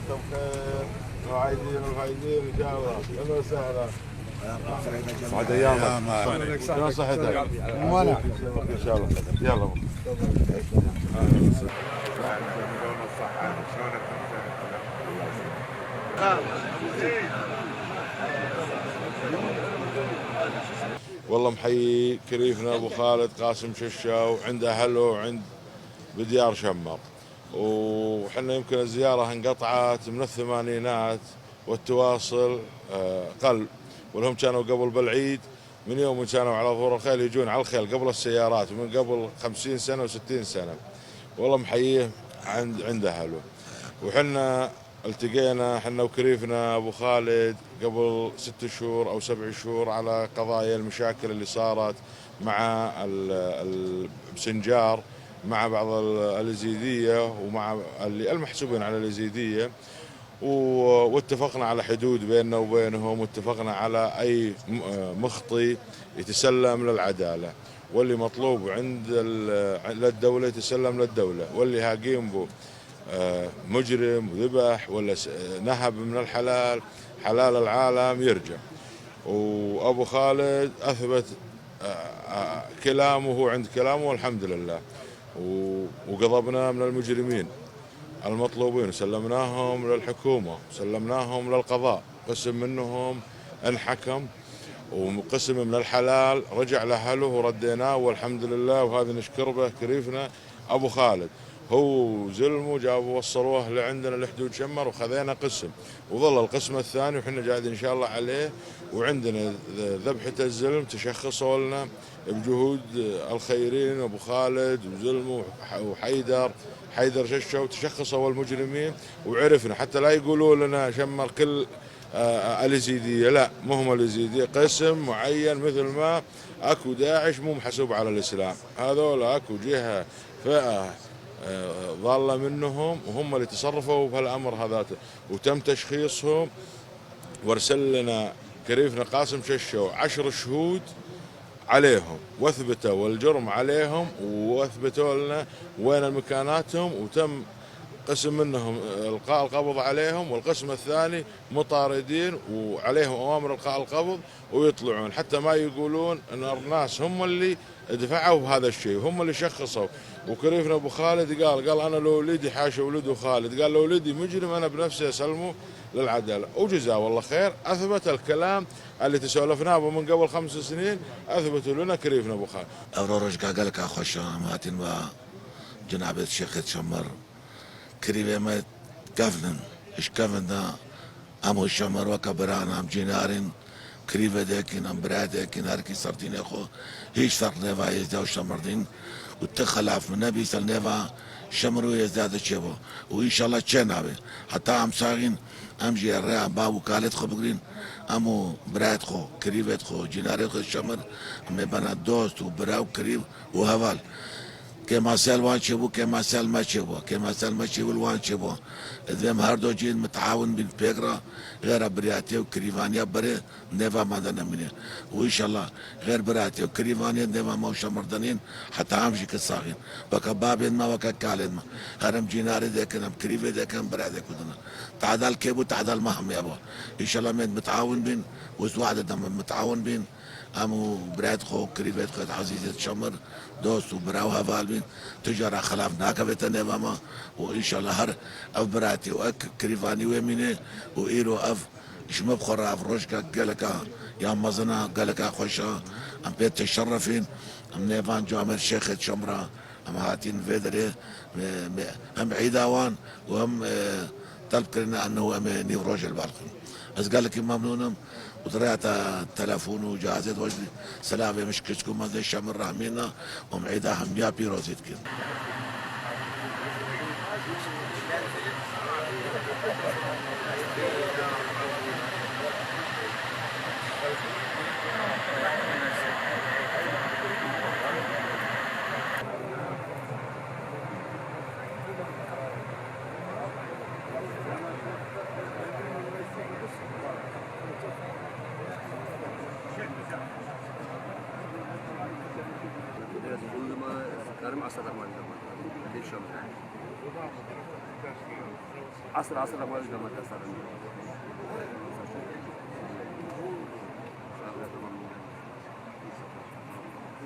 انتم بخير وعايدين وفايدين ان شاء الله. اهلا وسهلا. بعد ايامك. شلون صحتك؟ ان شاء الله. يلا. والله محيي كريفنا ابو خالد قاسم ششاو عند اهله وعند بديار شمر، وحنا يمكن الزياره انقطعت من الثمانينات والتواصل قل، ولهم كانوا قبل بالعيد من يوم كانوا على ظهور الخيل يجون على الخيل قبل السيارات من قبل 50 سنه و60 سنه. والله محييه عند اهله. وحنا التقينا حنا وكريفنا ابو خالد قبل 6 شهور او 7 شهور على قضايا المشاكل اللي صارت مع بسنجار، مع بعض اليزيديه ومع اللي المحسوبين على اليزيديه، واتفقنا على حدود بيننا وبينهم، واتفقنا على اي مخطي يتسلم للعداله، واللي مطلوب عند للدوله يتسلم للدوله، واللي هاقيم به مجرم وذبح ولا نهب من الحلال حلال العالم يرجع. وابو خالد اثبت كلامه، هو عند كلامه والحمد لله. وقضبنا من المجرمين المطلوبين وسلمناهم للحكومه وسلمناهم للقضاء، قسم منهم انحكم وقسم من الحلال رجع لاهله ورديناه والحمد لله. وهذا نشكر به كريفنا ابو خالد، هو زلمه جابوا وصلوه لعندنا لحدود شمر وخذينا قسم، وظل القسم الثاني وحنا قاعدين ان شاء الله عليه. وعندنا ذبحة الزلم تشخصوا لنا بجهود الخيرين ابو خالد وزلمه حيدر ششة، وتشخصوا المجرمين وعرفنا، حتى لا يقولوا لنا شمر كل اليزيدية، لا مو هم اليزيدية، قسم معين مثل ما اكو داعش مو محسوب على الاسلام، هذول اكو جهة فئة ضالة منهم وهم اللي تصرفوا بهالامر هذا، وتم تشخيصهم وارسل لنا كريفنا قاسم ششو 10 شهود عليهم، واثبتوا الجرم عليهم واثبتوا لنا وين مكاناتهم، وتم قسم منهم القاء القبض عليهم، والقسم الثاني مطاردين وعليهم اوامر القاء القبض ويطلعون، حتى ما يقولون ان الناس هم اللي دفعوا هذا الشيء، هم اللي شخصوا. وكريفنا ابو خالد قال انا لو ولدي حاشا ولده خالد، قال لو ولدي مجرم انا بنفسي اسلمه للعداله، وجزاه والله خير. اثبت الكلام اللي تسولفناه من قبل 5 سنين، اثبتوا لنا كريفنا ابو خالد. اورورج قال لك اخوش ماتن و جناب الشيخ شمر كريبه ما كفلن ايش كفن دا امو شمر وكبران ام جينارين كريبه داكن ام برادكن هركي صرتين اخو هيش صار نيفا يزداد شمردين وتخلف من نبي سال نيفا شمرو يزداد شبو وان شاء الله تشنابه حتى ام ساغين ام جي الرا بابو كالت خو بقرين امو براد خو كريبه خو جينارين خو شمر ام بنا دوست وبراو كريب وهوال كما سال وان شبو كما سال ما شبو كما سال ما شبو الوان شبو ذم هردو جين متعاون بين بيقرا غير برياتي وكريفانيا بري نيفا مادنا مني وان شاء الله غير برياتي وكريفانيا نيفا موشا مردنين حتى امشي كالصاغين بكا بابين ما وكا كالين ما هرم جيناري ديكن ام كريفي ديكن برياتي كدنا تعدال كيبو تعدال مهم يابو ان شاء الله من متعاون بين وزواعد دم متعاون بين امو براد خو كريفيت خو عزيزة شمر دوست وبراو هفال بين تجارة خلاف ناكبت نيفاما وان شاء الله هر اف براتي واك كريفاني ويميني وايرو اف شمب خرا اف روشكا قالكا يا مزنا قالكا خوشا ام بيت تشرفين ام نيفان جو عمر شيخة شمرة ام هاتين فيدري هم عيداوان وهم طلب كرنا انه ام نيفروج البالقين بس قال لك ممنونم وطلعت تلفون وجهازات وجدي سلامة مش كشكو ما زي شامل رحمينا ومعيدها هم يا بيروزيت كده. كل ما كارم عصا درمان درمان ليش عصر ما يقدر ما تأثر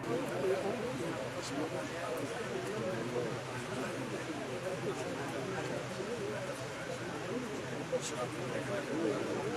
Thank you.